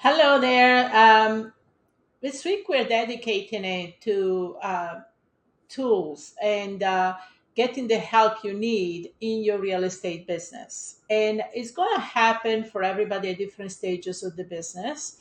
Hello there. This week we're dedicating it to tools and getting the help you need in your real estate business. And it's going to happen for everybody at different stages of the business.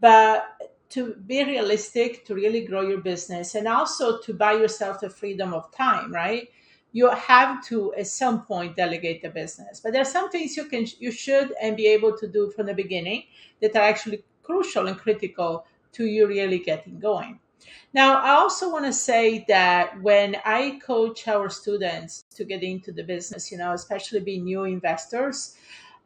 But to be realistic, to really grow your business, and also to buy yourself the freedom of time, right? You have to at some point delegate the business. But there are some things you should and be able to do from the beginning that are actually crucial and critical to you really getting going. Now, I also want to say that when I coach our students to get into the business, especially being new investors,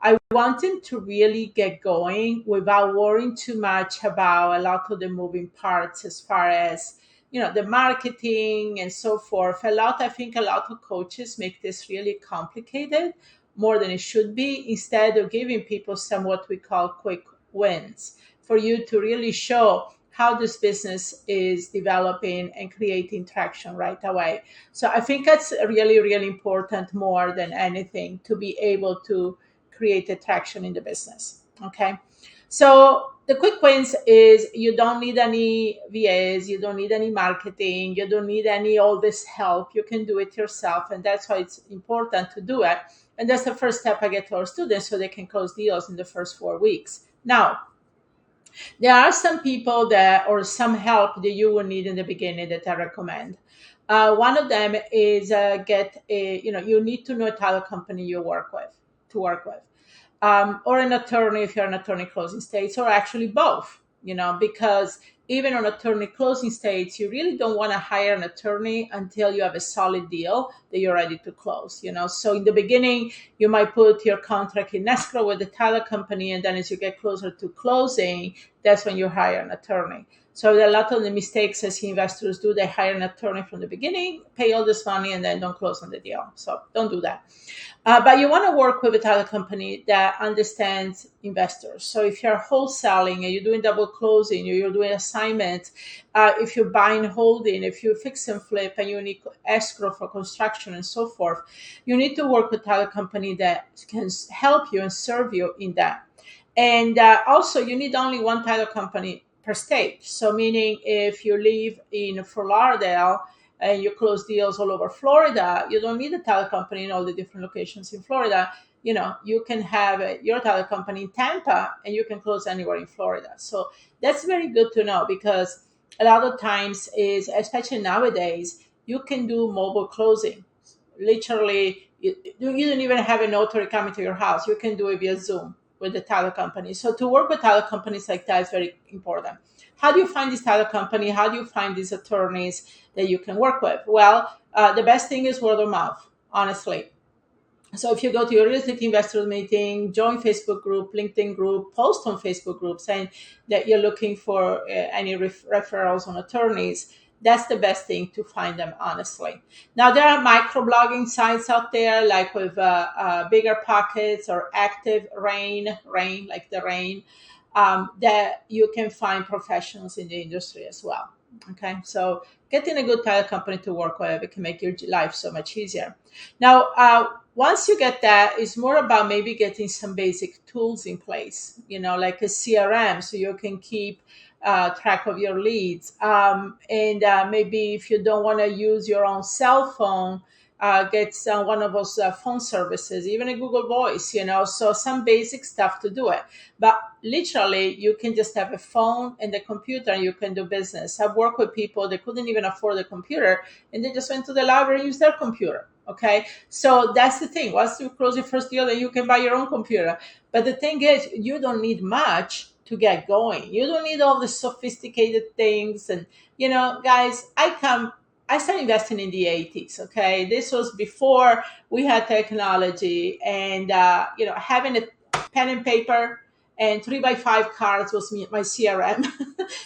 I want them to really get going without worrying too much about a lot of the moving parts as far as the marketing and so forth. I think a lot of coaches make this really complicated more than it should be, instead of giving people some what we call quick wins for you to really show how this business is developing and creating traction right away. So I think that's really, really important more than anything, to be able to create traction in the business. Okay. So the quick wins is you don't need any VAs, you don't need any marketing, you don't need any all this help. You can do it yourself. And that's why it's important to do it. And that's the first step I get to our students so they can close deals in the first 4 weeks. Now, there are some people that, or some help that you will need in the beginning that I recommend. One of them is you need to know a title company you work with to work with, or an attorney if you're an attorney closing states, or actually both, because even on attorney closing states, you really don't want to hire an attorney until you have a solid deal that you're ready to close. So in the beginning, you might put your contract in escrow with the title company, and then as you get closer to closing, that's when you hire an attorney. So a lot of the mistakes I see investors do, they hire an attorney from the beginning, pay all this money, and then don't close on the deal. So don't do that. But you want to work with a title company that understands investors. So if you're wholesaling and you're doing double closing, or you're doing assignment, if you're buying holding, if you fix and flip and you need escrow for construction and so forth, you need to work with a title company that can help you and serve you in that. And also, you need only one title company per state. So meaning if you live in Fort Lauderdale and you close deals all over Florida, you don't need a title company in all the different locations in Florida. You can have your title company in Tampa and you can close anywhere in Florida. So that's very good to know, because a lot of times is, especially nowadays, you can do mobile closing. Literally, you don't even have a notary coming to your house. You can do it via Zoom with the title company. So to work with title companies like that is very important. How do you find this title company? How do you find these attorneys that you can work with? Well, the best thing is word of mouth, honestly. So if you go to your real estate investors meeting, join Facebook group, LinkedIn group, post on Facebook group saying that you're looking for any referrals on attorneys, that's the best thing to find them, honestly. Now, there are microblogging sites out there, like with Bigger Pockets or Active Rain, like the rain, that you can find professionals in the industry as well. Okay, so getting a good title company to work with, it can make your life so much easier. Now, once you get that, it's more about maybe getting some basic tools in place, like a CRM, so you can keep track of your leads. And maybe if you don't want to use your own cell phone, get one of those phone services, even a Google Voice, so some basic stuff to do it. But literally, you can just have a phone and a computer and you can do business. I've worked with people that couldn't even afford a computer and they just went to the library and used their computer. Okay, so that's the thing. Once you close your first deal, then you can buy your own computer. But the thing is, you don't need much to get going. You don't need all the sophisticated things. And guys, I started investing in the 80s. Okay, this was before we had technology, and having a pen and paper and 3x5 cards was my CRM.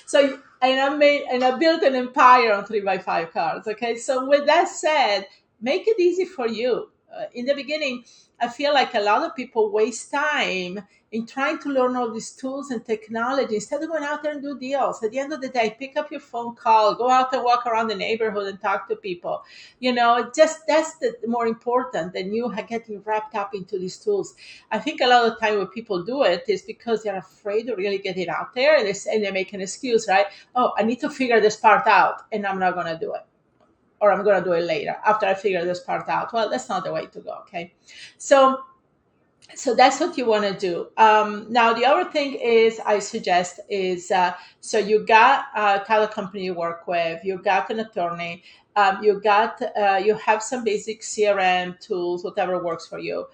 So I built an empire on 3x5 cards. Okay, so with that said, make it easy for you. In the beginning, I feel like a lot of people waste time in trying to learn all these tools and technology instead of going out there and do deals. At the end of the day, pick up your phone call, go out and walk around the neighborhood and talk to people. Just that's the more important than you getting wrapped up into these tools. I think a lot of the time when people do it is because they're afraid to really get it out there, and they make an excuse, right? Oh, I need to figure this part out, and I'm not going to do it, or I'm going to do it later after I figure this part out. Well, that's not the way to go. Okay, so that's what you want to do. Now, the other thing is I suggest is so you got a title company you work with, you got an attorney, you have some basic CRM tools, whatever works for you.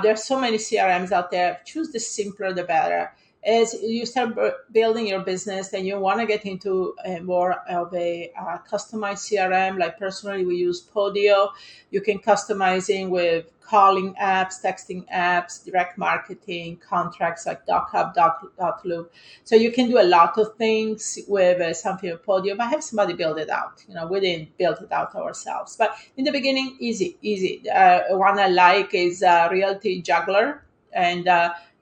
There's so many CRMs out there. Choose the simpler, the better. As you start building your business, and you want to get into more of a customized CRM. Like personally, we use Podio. You can customizing with calling apps, texting apps, direct marketing, contracts like DocHub, Dotloop. So you can do a lot of things with something with Podio. But have somebody build it out. We didn't build it out ourselves. But in the beginning, easy. One I like is Realty Juggler, and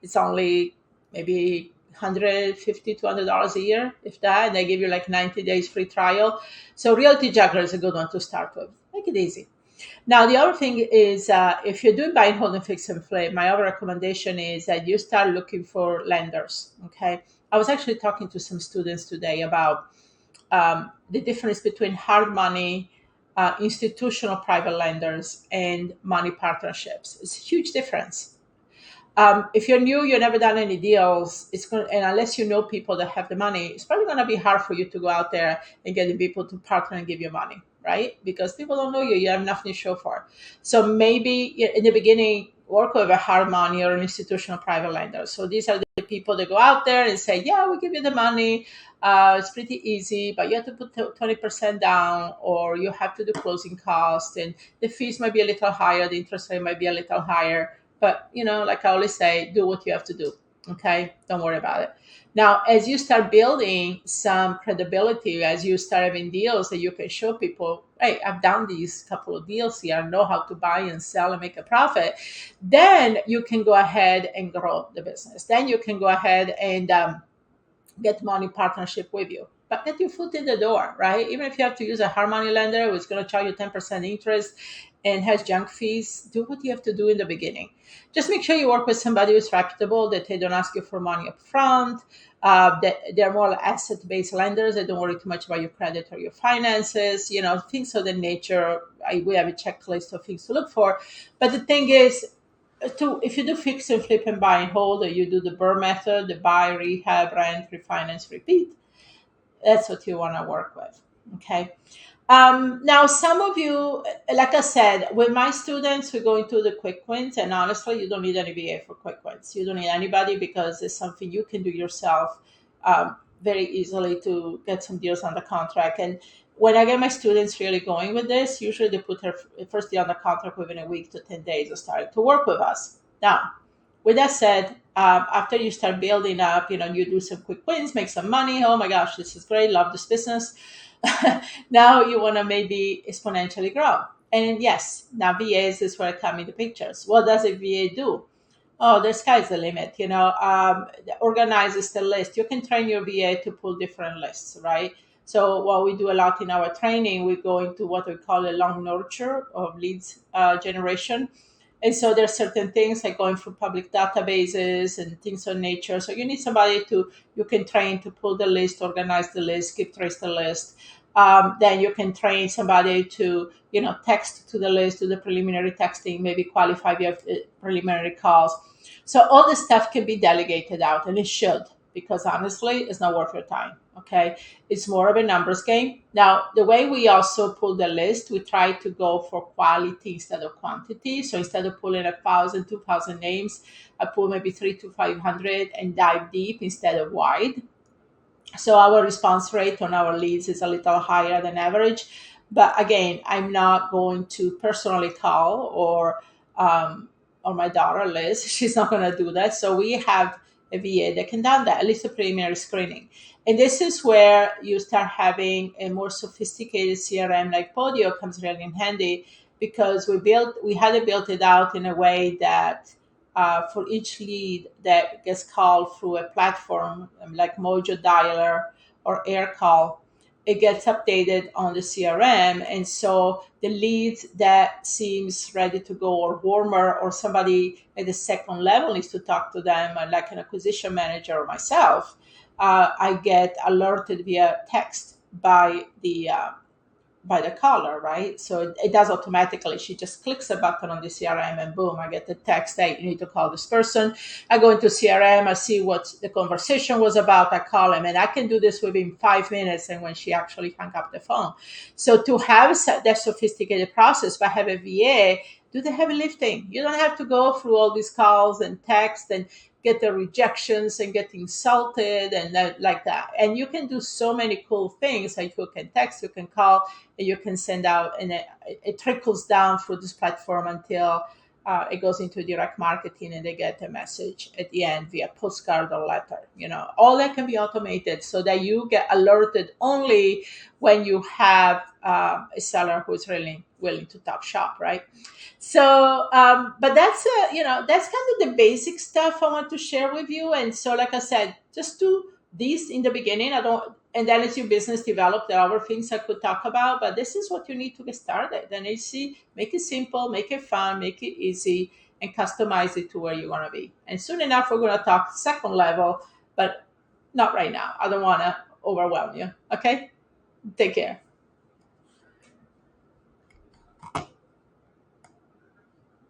it's only maybe $150 $200 a year, if that, and they give you like 90 days free trial. So Realty Juggler is a good one to start with. Make it easy. Now, the other thing is, if you're doing buy and hold and fix and flip, my other recommendation is that you start looking for lenders. Okay, I was actually talking to some students today about the difference between hard money, institutional private lenders, and money partnerships. It's a huge difference. If you're new, you've never done any deals, and unless you know people that have the money, it's probably going to be hard for you to go out there and get the people to partner and give you money, right? Because people don't know you. You have nothing to show for. So maybe in the beginning, work with a hard money or an institutional private lender. So these are the people that go out there and say, yeah, we'll give you the money. It's pretty easy, but you have to put 20% down, or you have to do closing costs, and the fees might be a little higher, the interest rate might be a little higher. But, like I always say, do what you have to do. Okay. Don't worry about it. Now, as you start building some credibility, as you start having deals that you can show people, hey, I've done these couple of deals here, I know how to buy and sell and make a profit, then you can go ahead and grow the business. Then you can go ahead and get money partnership with you. But get your foot in the door, right? Even if you have to use a hard money lender who's going to charge you 10% interest and has junk fees, do what you have to do in the beginning. Just make sure you work with somebody who's reputable, that they don't ask you for money up front, that they're more like asset-based lenders. They don't worry too much about your credit or your finances, things of that nature. We have a checklist of things to look for. But the thing is, if you do fix and flip and buy and hold, or you do the BRRRR method, the buy, rehab, rent, refinance, repeat, that's what you want to work with. Okay. Now, some of you, like I said, with my students, we go into the quick wins, and honestly, you don't need any VA for quick wins. You don't need anybody, because it's something you can do yourself very easily to get some deals on the contract. And when I get my students really going with this, usually they put their first deal on the contract within a week to 10 days of starting to work with us. Now, with that said, after you start building up, you do some quick wins, make some money. Oh my gosh, this is great. Love this business. Now you want to maybe exponentially grow. And yes, now VAs is where I come into pictures. What does a VA do? Oh, the sky's the limit. Organizes the list. You can train your VA to pull different lists, right? So what we do a lot in our training, we go into what we call a long nurture of leads generation. And so there's certain things like going through public databases and things of nature. So you need somebody you can train to pull the list, organize the list, skip trace the list. Then you can train somebody to, text to the list, do the preliminary texting, maybe qualify via preliminary calls. So all this stuff can be delegated out, and it should, because honestly, it's not worth your time. Okay. It's more of a numbers game. Now, the way we also pull the list, we try to go for quality instead of quantity. So instead of pulling 1,000, 2,000 names, I pull maybe 300 to 500 and dive deep instead of wide. So our response rate on our leads is a little higher than average. But again, I'm not going to personally call or my daughter Liz. She's not going to do that. So we have a VA that can do that, at least a preliminary screening. And this is where you start having a more sophisticated CRM like Podio comes really in handy. because we had to build it out in a way that for each lead that gets called through a platform like Mojo Dialer or AirCall, it gets updated on the CRM. And so the lead that seems ready to go or warmer, or somebody at the second level needs to talk to them, like an acquisition manager or myself, I get alerted via text by the caller, right? So it does automatically. She just clicks a button on the CRM and boom, I get the text, hey, you need to call this person. I go into CRM, I see what the conversation was about, I call him, and I can do this within 5 minutes and when she actually hung up the phone. So to have that sophisticated process, but have a VA do the heavy lifting. You don't have to go through all these calls and text and get the rejections and get insulted and like that. And you can do so many cool things. Like you can text, you can call, and you can send out, and it trickles down through this platform until it goes into direct marketing and they get a message at the end via postcard or letter. All that can be automated so that you get alerted only when you have a seller who is really willing to top shop, right? So, but that's kind of the basic stuff I want to share with you. And so, like I said, just do this in the beginning. And then as your business develop, there are other things I could talk about, but this is what you need to get started. And you see, make it simple, make it fun, make it easy, and customize it to where you want to be. And soon enough, we're going to talk second level, but not right now. I don't want to overwhelm you. Okay? Take care.